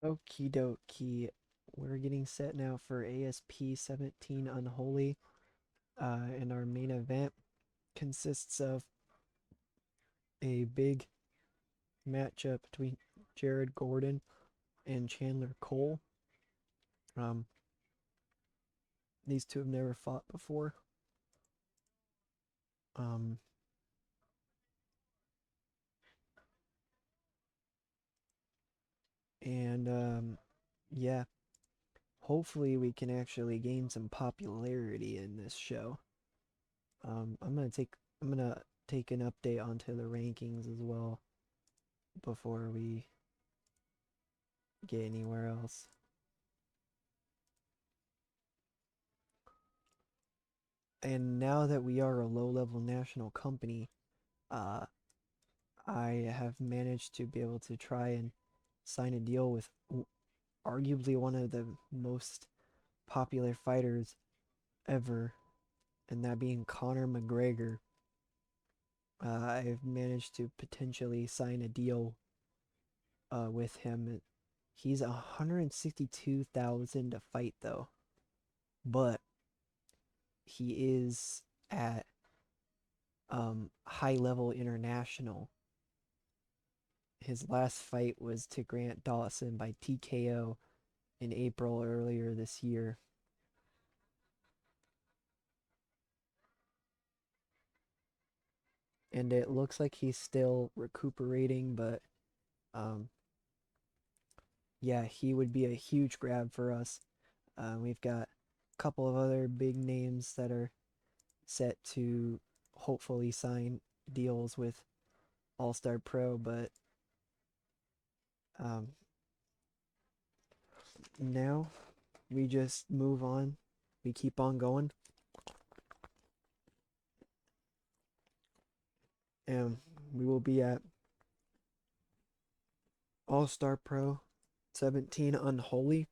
Okie dokie. We're getting set now for ASP 17 Unholy. And our main event consists of a big matchup between Jared Gordon and Chandler Cole. Um, these two have never fought before. Um, and yeah, hopefully we can actually gain some popularity in this show. I'm gonna take an update onto the rankings as well before we get anywhere else. And now that we are a low-level national company, uh, I have managed to be able to try and sign a deal with arguably one of the most popular fighters ever, and that being Conor McGregor. I've managed to potentially sign a deal with him. He's 162,000 to fight though, but he is at high level international. His last fight was to Grant Dawson by TKO in April earlier this year. And it looks like he's still recuperating, but um, yeah, he would be a huge grab for us. We've got a couple of other big names that are set to hopefully sign deals with All Star Pro, but um, now we just move on. We keep on going, and we will be at All Star Pro 17 Unholy.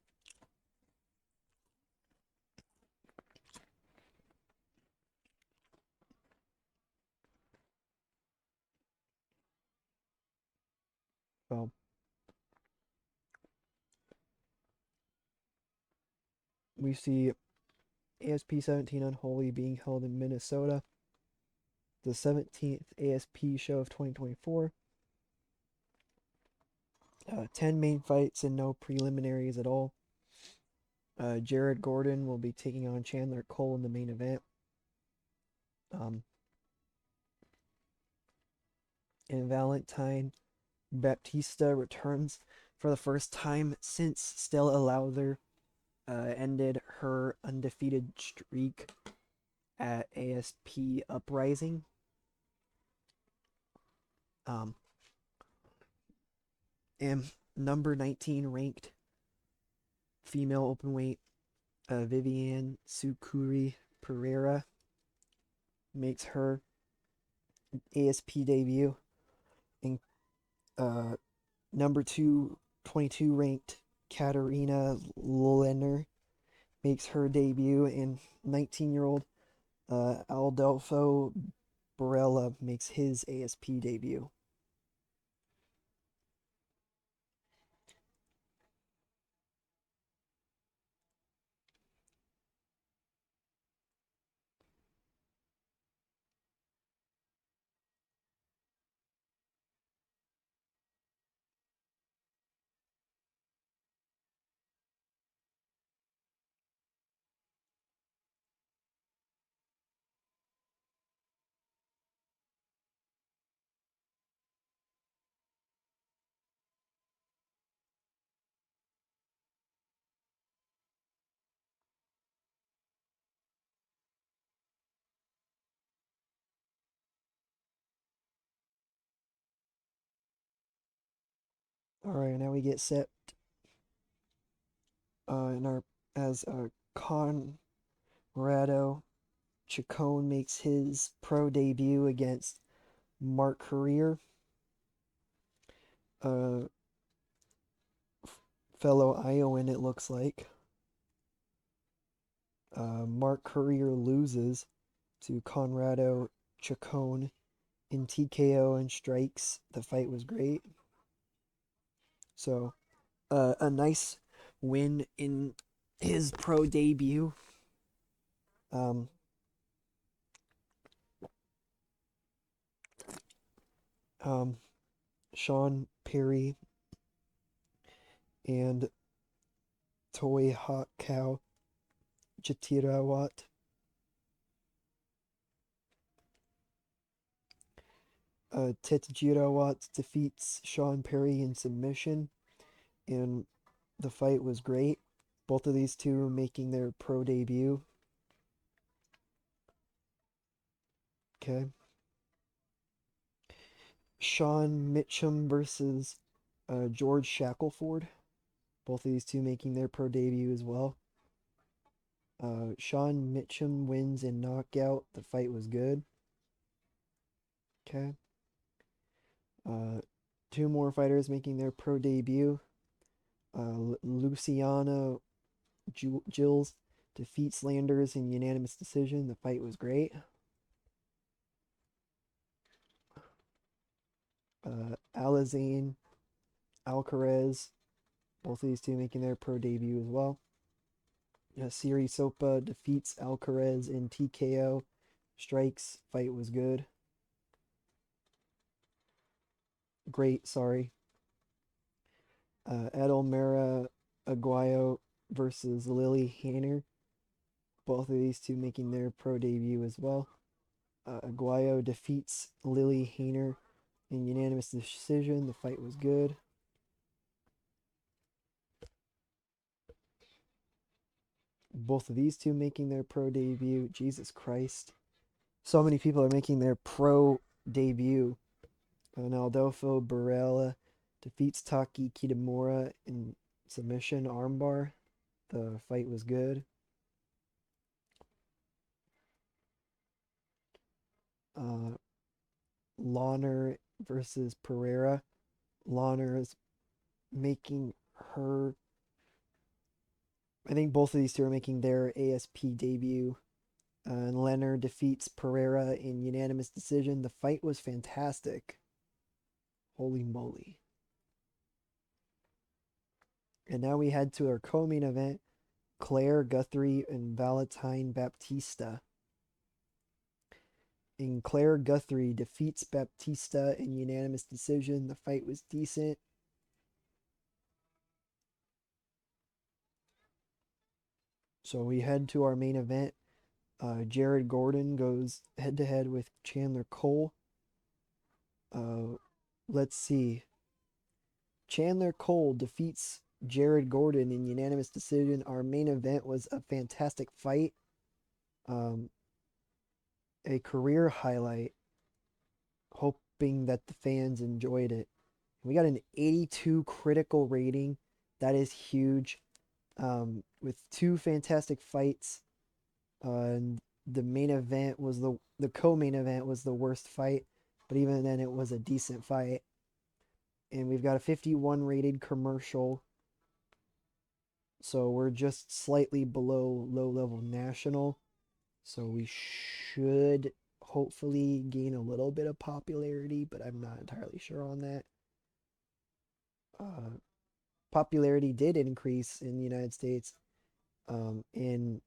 Well, we see ASP 17 Unholy being held in Minnesota, the 17th ASP show of 2024. 10 main fights and no preliminaries at all. Jared Gordon will be taking on Chandler Cole in the main event. Um, and Valentine Baptista returns for the first time since Stella Lowther ended her undefeated streak at ASP Uprising. Um, and number 19 ranked female openweight Viviane Sukuri Pereira makes her ASP debut. And number 22 ranked Katarina Lenner makes her debut. And 19-year-old Aldolfo Borella makes his ASP debut. All right, now we get set in our as Conrado Chacon makes his pro debut against Mark Career, a fellow Iowan, it looks like. Mark Career loses to Conrado Chacon in TKO and strikes. The fight was great. So a nice win in his pro debut. Um, um, Sean Perry and Toy Hot Cow Jatirawat. Tetjirawat defeats Sean Perry in submission, and the fight was great. Both of these two making their pro debut. Okay. Sean Mitchum versus George Shackelford. Both of these two making their pro debut as well. Sean Mitchum wins in knockout. The fight was good. Okay. Uh, two more fighters making their pro debut. Luciana Gilles defeats Landers in unanimous decision. The fight was great. Alizane Alcaraz, both of these two making their pro debut as well. Siri Sopa defeats Alcaraz in TKO. Strikes. Fight was good. Great, sorry. Edelmira Aguayo versus Lily Hanner. Both of these two making their pro debut as well. Aguayo defeats Lily Hanner in unanimous decision. The fight was good. Both of these two making their pro debut. Jesus Christ. So many people are making their pro debut. Adolfo Barella defeats Taki Kitamura in submission armbar. The fight was good. Uh, Lawner versus Pereira. Lawner is making her. I think both of these two are making their ASP debut. And Leonard defeats Pereira in unanimous decision. The fight was fantastic. Holy moly. And now we head to our co-main event, Claire Guthrie and Valentine Baptista. And Claire Guthrie defeats Baptista in unanimous decision. The fight was decent. So we head to our main event. Jared Gordon goes head to head with Chandler Cole. Let's see. Chandler Cole defeats Jared Gordon in unanimous decision. Our main event was a fantastic fight. Um, a career highlight. Hoping that the fans enjoyed it. We got an 82 critical rating. That is huge. With two fantastic fights. And the main event was the co-main event was the worst fight, but even then it was a decent fight. And we've got a 51 rated commercial, so we're just slightly below low level national. So we should hopefully gain a little bit of popularity, but I'm not entirely sure on that. Uh, Popularity did increase in the United States, in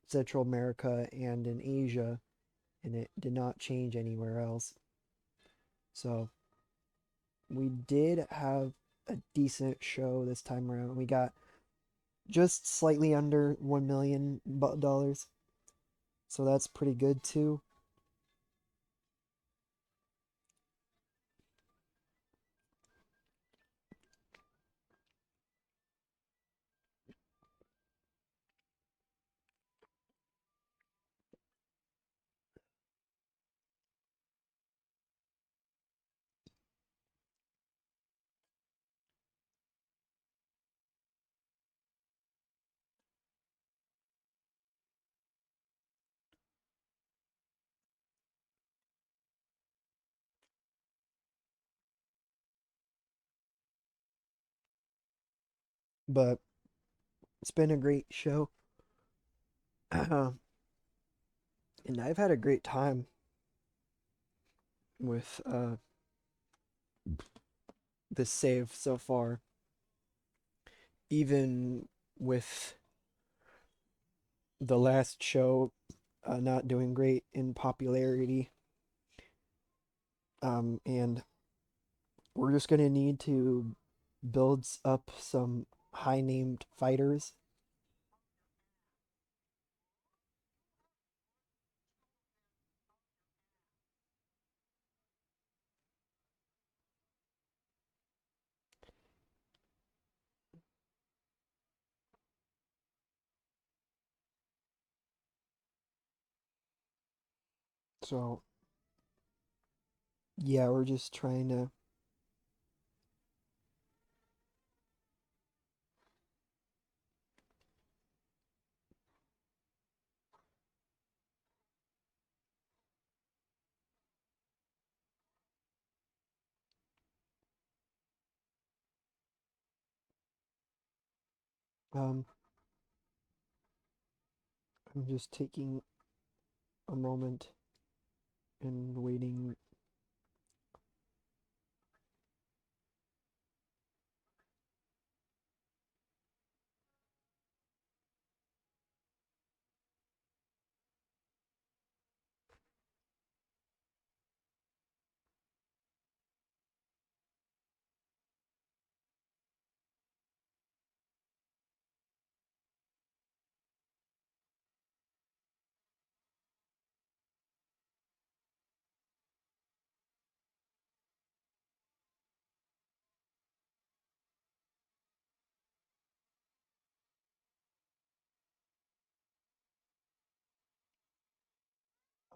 Central America, and in Asia, and it did not change anywhere else. So we did have a decent show this time around. We got just slightly under $1 million, so that's pretty good too. But it's been a great show, and I've had a great time with this save so far. even with the last show not doing great in popularity, and we're just gonna need to build up some high named fighters. So yeah, we're just trying to um I'm just taking a moment and waiting.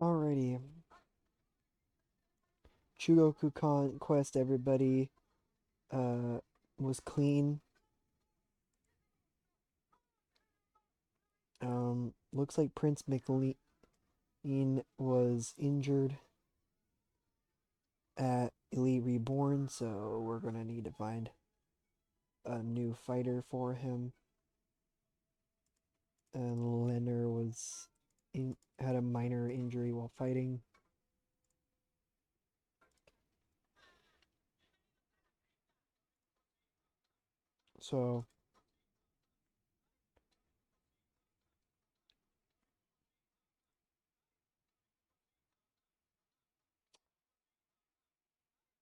Alrighty. Chugoku Conquest, everybody, uh, was clean. Looks like Prince McLean was injured at Elite Reborn, so we're gonna need to find a new fighter for him. And Lenner had a minor injury while fighting. So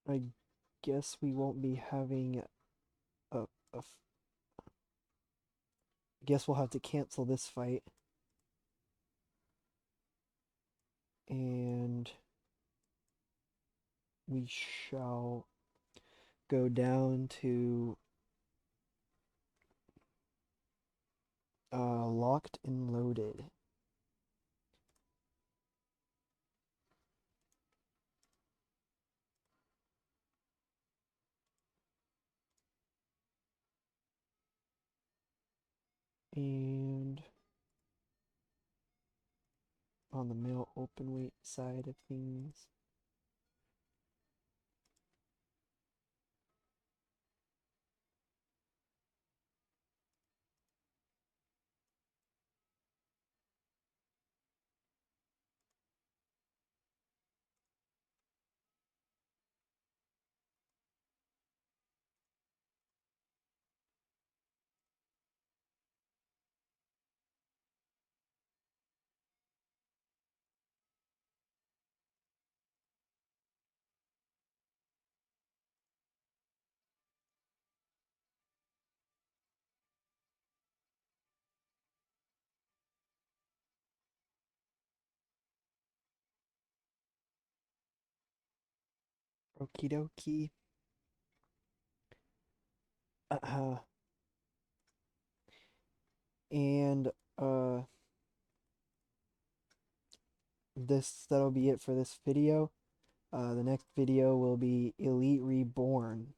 I guess we won't be having a, a guess we'll have to cancel this fight, and we shall go down to locked and loaded. And on the male open weight side of things, okie dokie. And that'll be it for this video. The next video will be Elite Reborn.